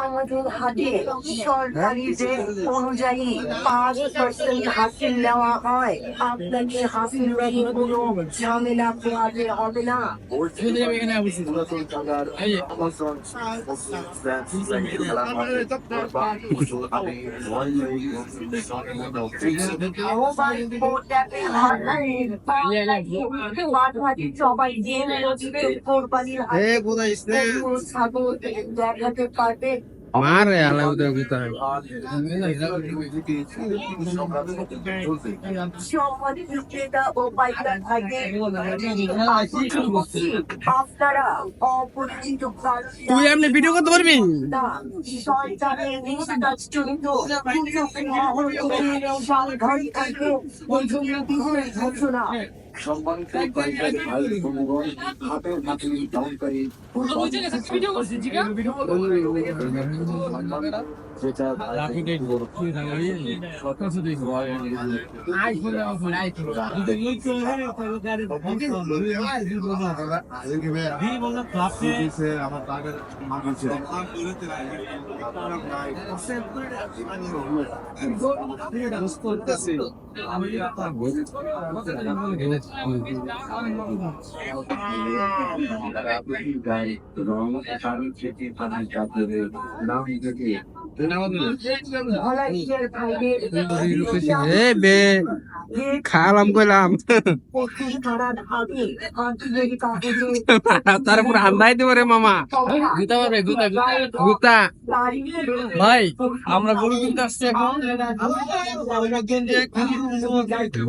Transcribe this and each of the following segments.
আমাদের হাতে সরকারি যে অনুযায়ী 5% হাসিল নেওয়া হয়, আপনাকে হাসিল নিয়ে কোনো ঝামেলা পোয়াতে হবে না। সবাই জেনে কোরবানির ছাগল দেখাতে পারবে। মারে আলাদা কোথায় সম্মানিত ক্রেতা ও পাইকার ভাইদের, আপনারা অপরিচিত তুই এমনি ভিডিও করতে পারবি? সরকারের নিষ্কাশজনিত ঘোষণা। সম্মানিত পাইকারি ভাই বোনগণ, হাতের হাতে ডাউনকারী যেটা খালাম কইলাম তারপর হান্দাই দেবো রে মামা গুতা ভাই। আমরা গরু কিনতে আসছি এখন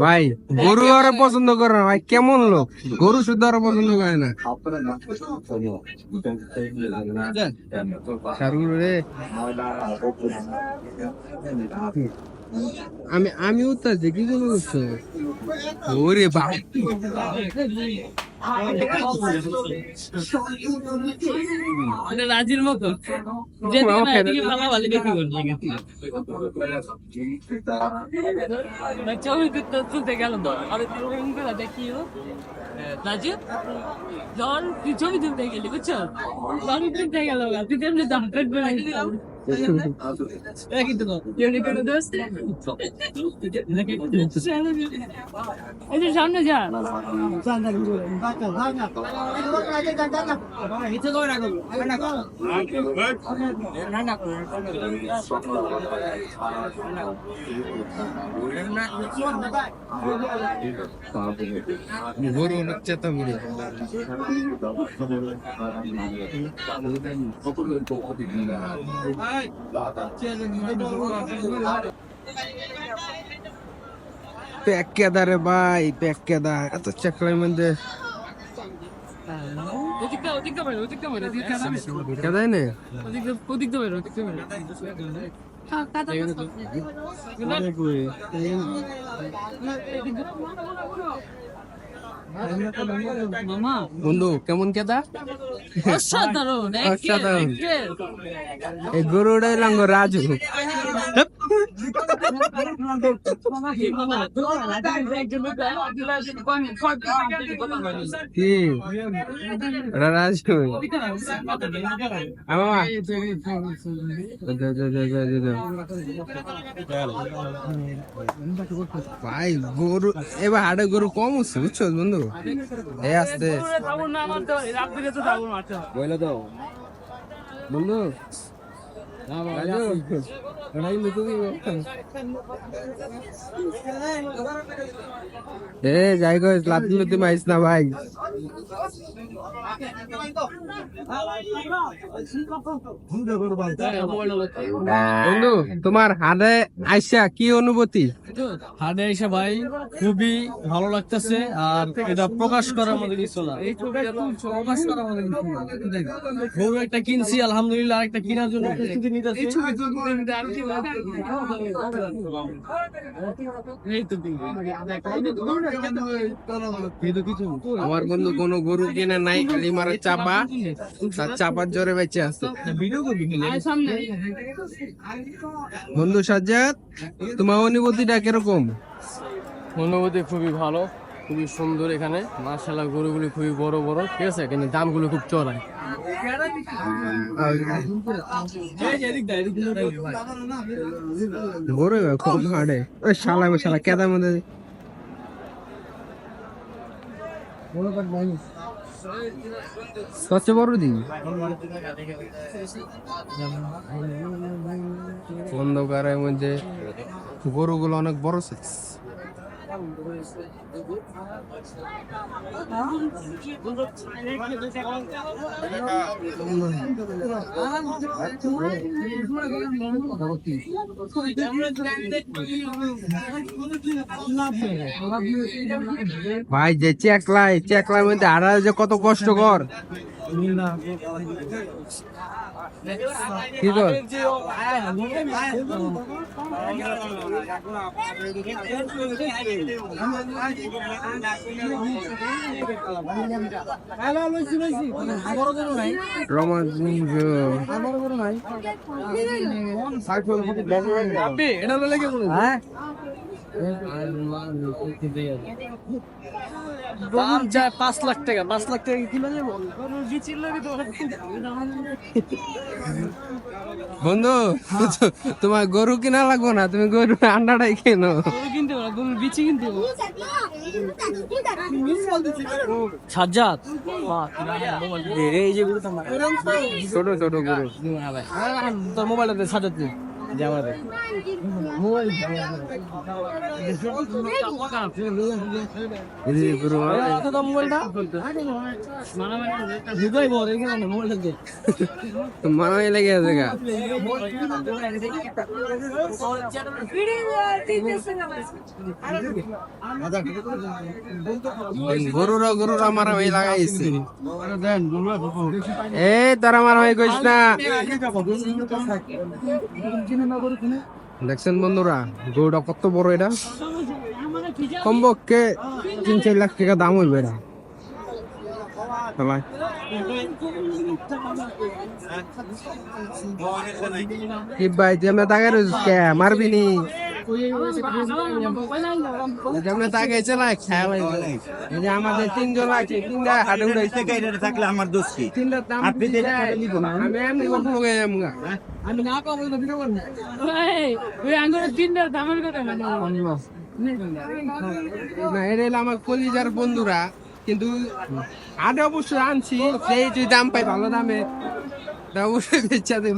ভাই। গরু আরো পছন্দ করে না ভাই, কেমন লোক গরু শুদ্ধ আরো পছন্দ করে না। আমি উত্তর যে কি জন্য করছো ওরে বাপ রাজির মতো তুলতে গেল দেখি রাজু জন তুই ছবি তুলতে গেলি বুঝছো, জন তুলতে গেল তুই তেমনি দাম কাটবে সামনে যা গরু চেতা গরু প্যাক কেদা রে ভাই, প্যাক কেদা এত চাকরির মধ্যে কেদাই নে বন্ধু কেমন কেদা? অসাধারণ অসাধারণ। এই গরুটাই লাঙ্গ রাজু কি রাজু ভাই। গরু এবার হাটে গরু কম হচ্ছে বুঝছো বন্ধু, এই আসতে বইলে তো বন্ধু যাই গো লাভ দিলে তুমি আইস না ভাই। বন্ধু তোমার হাটে আইসা কি অনুভূতি? হাটে এসে ভাই খুবই ভালো লাগতেছে, আর এটা প্রকাশ করার মধ্যে কিছু না, প্রকাশ করার মধ্যে গরু একটা কিনছি আলহামদুলিল্লাহ, আর একটা কেনার জন্য প্রস্তুতি নিতেছি। আমার বন্ধু কোনো গরু কিনে নাই, খালি মারা চাপা, তার চাপার জোরে বেঁচে আছে। বন্ধু সাজ্জাদ, তোমার অনুভূতিটা কিরকম? অনুভূতি খুবই ভালো, খুবই সুন্দর এখানে মাশাআল্লাহ, গরুগুলি খুবই বড় বড়, ঠিক আছে, কিন্তু দামগুলো খুব চড়ায়। গরু খুব হাড়ে ওই শালা শালা কেদার মধ্যে সবচেয়ে বড় দিন অন্ধকারের মধ্যে গরুগুলো অনেক বড় সাইজ। ভাই যে চেকলাই মধ্যে আড়া যে কত কষ্টকর, কি কর দাম যায় 5 লাখ টাকা, 5 লাখ টাকা কিলো যাবো। বন্ধু তোমার গরু কিনা লাগবো না, তুমি গরু আন্ডাটাই কেনো। কিনতে পারো, গরুর বিচি কিনতে পারো। সাজ্জাদ এই যে গরু ছোট ছোট গরু, তোর মোবাইলটা সাজ্জাদ নেই যে আমাদের মানাই লেগে আছে গা। গরুরা মারামারি লাগাইছে। এই তারা মারামারি করিস না। দেখছেন বন্ধুরা গরুটা কত বড়, এটা কমপক্ষে 3-4 লাখ টাকা দাম হইবে এটা। কি ভাই যেমন তাকে মারবি নি, যেমন তাকে চালাই খেয়াল আমাদের 3জন আছে, 3টা হাটে উড়াইছে থাকলে আমার দোষ কি? 3টার দাম আমি এমনি কখন লোক আমি না কম আঙ্গুরের 3টার দামের কথা না, এটা হলো আমার কলিজার বন্ধুরা, কিন্তু আগে অবশ্যই আনছি, সেই যদি দাম পাই ভালো দামে অবশ্যই বেচা দেব।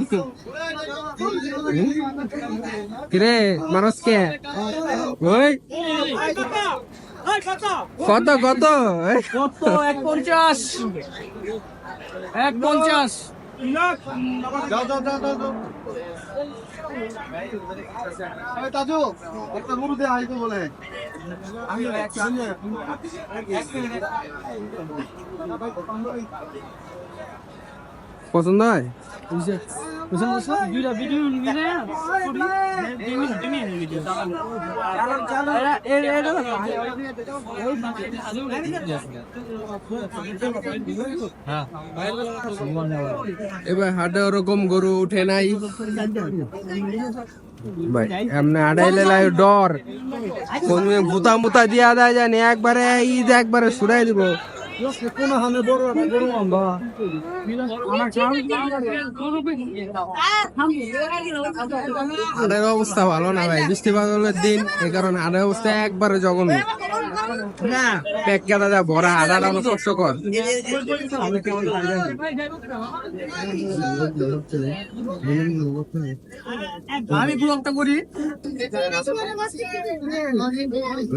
কিরে মানুষ কে ওই কত কত 150 150 তাজু একটা গরু দে আইতো বলে আমি পছন্দ হয়? এবার হাটে ওরকম গরু উঠে নাই ভাই, এমনি আড়াইলে লাই ডর কোন গুতা মুতা দিয়া দেয় জানি, একবারে ঈদ একবারে ছুড়াই দিব। কোন হামে বড় গরু আনবা আড়ের অবস্থা ভালো না ভাই, বৃষ্টিপাতের দিন, এই কারণে আড়ের অবস্থা একবারে জঘন্য। পেট কাটা যা ভরা, আড়াটা অনেক কষ্টকর। আমি ব্লগটা করি,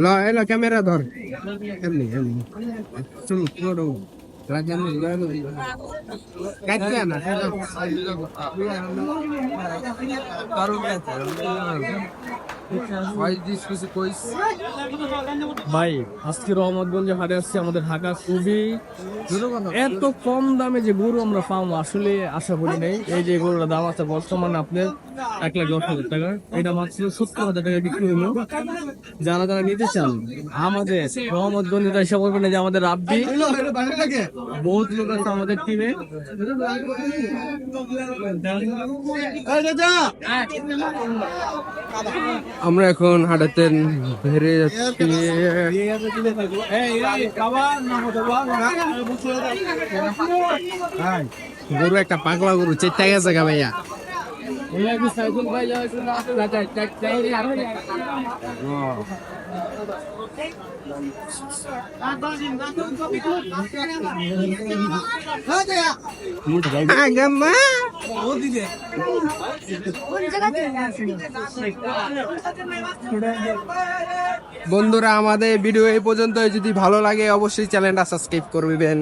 ল এলো ক্যামেরা ধর, এমনি এমনি চল পুরো কাটছে না। ভাই আজকে রহমতগঞ্জে হাটে আসছে আমাদের ঢাকা, খুবই এত কম দামে যে গরু আমরা পাবো আসলে আশা করি নাই। এই যে গরুর দাম আছে বর্তমানে আপনার 1,10,000 টাকা। এটা মাত্র 70,000 টাকা বিক্রি হলো। যারা যারা নিতে চান আমাদের মোহাম্মদ গনিরা এসে বলবেন যে আমাদের রাব্বি বহুত লোক আছে আমাদের টিমে। আমরা এখন হাটাতে বেড়ে যাচ্ছি। গরু একটা পাগলা গরু চেষ্টা গেছে গা ভাইয়া। আগামা বন্ধুরা, আমাদের ভিডিও এই পর্যন্ত। যদি ভালো লাগে অবশ্যই চ্যানেলটা সাবস্ক্রাইব করবেন।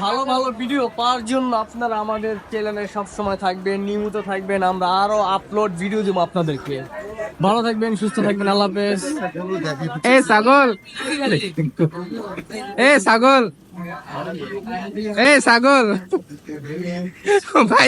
ভালো ভালো ভিডিও পাওয়ার জন্য আপনারা আমাদের চ্যানেলে সবসময় থাকবেন, নিয়মিত থাকবেন। আমরা আরো আপলোড ভিডিও দেবো আপনাদেরকে। ভালো থাকবেন, সুস্থ থাকবেন, আল্লাহ হাফেজ। এ ছাগল, এ ছাগল, এ ছাগল ভাই।